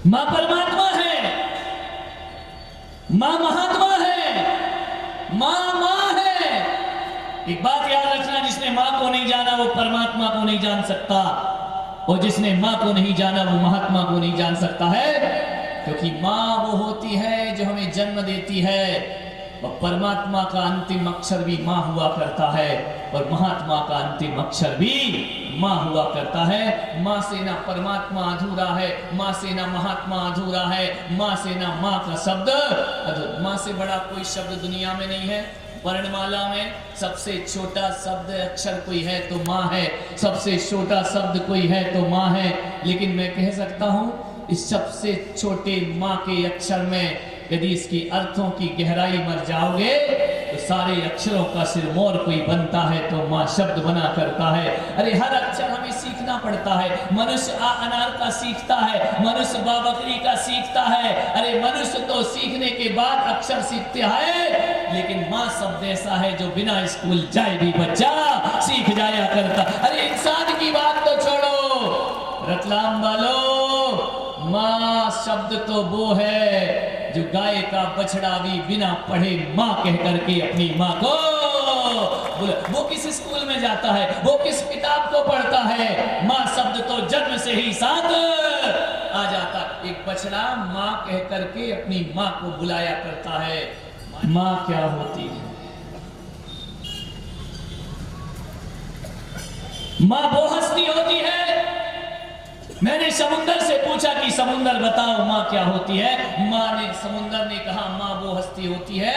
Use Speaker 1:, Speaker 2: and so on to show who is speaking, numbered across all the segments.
Speaker 1: मां परमात्मा है, मां महात्मा है, मां है। एक बात याद रखना, जिसने मां को नहीं जाना वो परमात्मा को नहीं जान सकता, और जिसने मां को नहीं जाना वो महात्मा को नहीं जान सकता है। क्योंकि मां वो होती है जो हमें जन्म देती है, और परमात्मा का अंतिम अक्षर भी मां हुआ करता है, और महात्मा का अंतिम अक्षर भी मां हुआ करता है। मां से ना परमात्मा अधूरा है, मां से ना महात्मा अधूरा है, मां से ना मां का शब्द अधूरा। मां से बड़ा कोई शब्द दुनिया में नहीं है। वर्णमाला में सबसे छोटा शब्द अक्षर कोई है तो मां है, सबसे छोटा शब्द कोई है तो मां है। लेकिन मैं कह सकता हूं, इस सबसे छोटे मां के अक्षर में यदि इसकी अर्थों की गहराई मर जाओगे तो सारे अक्षरों का सिरमौर कोई बनता है तो मां शब्द बना करता है। अरे हर अक्षर हमें सीखना पड़ता है। मनुष्य आ अनार का सीखता है, मनुष्य बा बकरी का सीखता है। अरे मनुष्य तो सीखने के बाद अक्षर सीखते हैं, लेकिन मां शब्द ऐसा है जो बिना स्कूल जाए भी बच्चा सीख जाया करता। अरे इंसान की बात तो छोड़ो, रतलाम वालों, मां शब्द तो वो है जो गाय का बछड़ा भी बिना पढ़े मां कह करके अपनी मां को बोले। वो किस स्कूल में जाता है, वो किस किताब को पढ़ता है? मां शब्द तो जन्म से ही साथ आ जाता। एक बछड़ा मां कह करके अपनी मां को बुलाया करता है। मां क्या होती है? मां वो हस्ती होती है। मैंने समुंदर से पूछा कि समुंदर बताओ मां क्या होती है। समुंदर ने कहा मां वो हस्ती होती है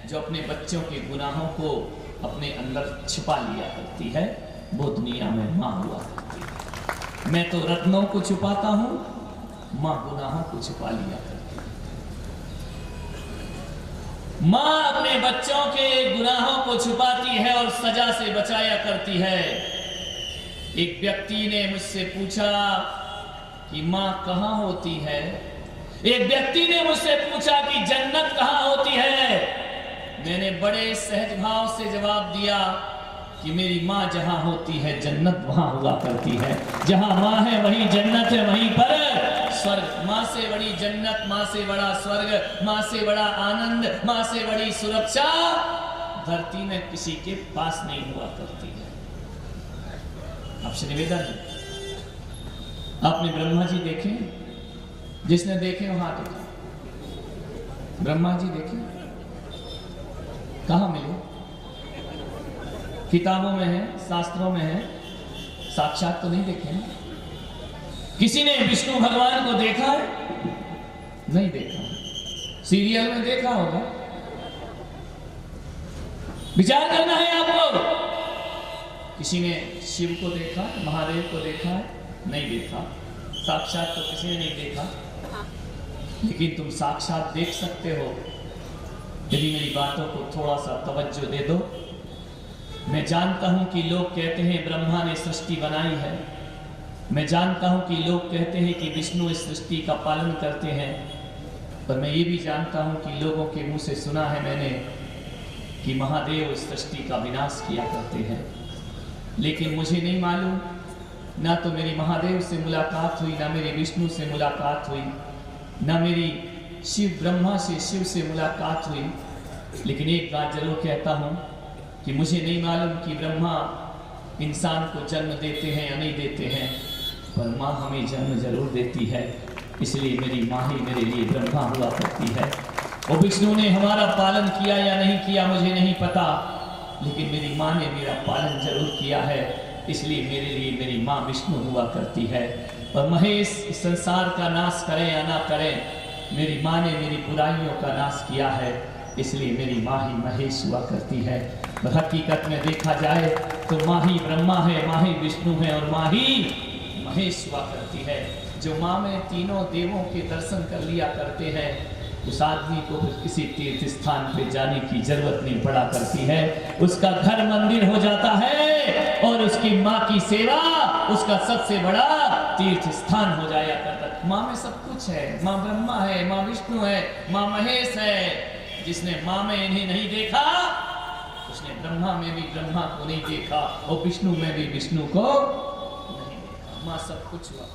Speaker 1: जो अपने बच्चों के गुनाहों को अपने अंदर छिपा लिया करती है, वो दुनिया में मां हुआ करती है। मैं तो रत्नों को छुपाता हूं, मां गुनाहों को छुपा लिया करती है। मां अपने बच्चों के गुनाहों को छुपाती है और सजा से बचाया करती है। एक व्यक्ति ने मुझसे पूछा कि मां कहां होती है। एक व्यक्ति ने मुझसे पूछा कि जन्नत कहां होती है। मैंने बड़े सहज भाव से जवाब दिया कि मेरी मां जहां होती है जन्नत वहां हुआ करती है। जहां मां है वहीं जन्नत है, वहीं पर स्वर्ग। मां से बड़ी जन्नत, मां से बड़ा स्वर्ग, मां से बड़ा आनंद, मां से बड़ी सुरक्षा धरती में किसी के पास नहीं हुआ करती है। आपसे निवेदन है, आपने ब्रह्मा जी देखे? जिसने देखे वहां देखे। ब्रह्मा जी देखे? कहां मिले? किताबों में है, शास्त्रों में है, साक्षात तो नहीं देखे हैं। किसी ने विष्णु भगवान को देखा है? नहीं देखा। सीरियल में देखा होगा। विचार करना है आपको। किसी ने शिव को देखा, महादेव को देखा है? नहीं देखा। साक्षात तो किसी ने नहीं देखा। लेकिन तुम साक्षात देख सकते हो यदि मेरी बातों को थोड़ा सा तवज्जो दे दो। मैं जानता हूं कि लोग कहते हैं ब्रह्मा ने सृष्टि बनाई है। मैं जानता हूं कि लोग कहते हैं कि विष्णु इस सृष्टि का पालन करते हैं। पर मैं ये भी जानता हूं कि लोगों के मुंह से सुना है मैंने कि महादेव इस सृष्टि का विनाश किया करते हैं। लेकिन मुझे नहीं मालूम, ना तो मेरी महादेव से मुलाकात हुई, ना मेरी विष्णु से मुलाकात हुई, ना मेरी शिव ब्रह्मा से शिव से मुलाकात हुई। लेकिन एक बात जरूर कहता हूँ कि मुझे नहीं मालूम कि ब्रह्मा इंसान को जन्म देते हैं या नहीं देते हैं, पर माँ हमें जन्म जरूर देती है। इसलिए मेरी माँ ही मेरे लिए ब्रह्मा हुआ करती है। और विष्णु ने हमारा पालन किया या नहीं किया मुझे नहीं पता, लेकिन मेरी माँ ने मेरा पालन जरूर किया है। इसलिए मेरे लिए मेरी माँ विष्णु हुआ करती है। और महेश इस संसार का नाश करें या ना करें, मेरी माँ ने मेरी बुराइयों का नाश किया है। इसलिए मेरी माँ ही महेश हुआ करती है। और हकीकत में देखा जाए तो माँ ही ब्रह्मा है, माँ ही विष्णु है और माँ ही महेश हुआ करती है। जो माँ में तीनों देवों के दर्शन कर लिया करते हैं, उस आदमी को फिर किसी तीर्थ स्थान पे जाने की जरूरत नहीं पड़ा करती है। उसका घर मंदिर हो जाता है और उसकी माँ की सेवा उसका सबसे बड़ा तीर्थ स्थान हो जाया करता है। माँ में सब कुछ है। माँ ब्रह्मा है, माँ विष्णु है, माँ महेश है। जिसने माँ में इन्हें नहीं देखा उसने ब्रह्मा में भी ब्रह्मा को नहीं देखा और विष्णु में भी विष्णु को नहीं देखा। माँ सब कुछ हुआ।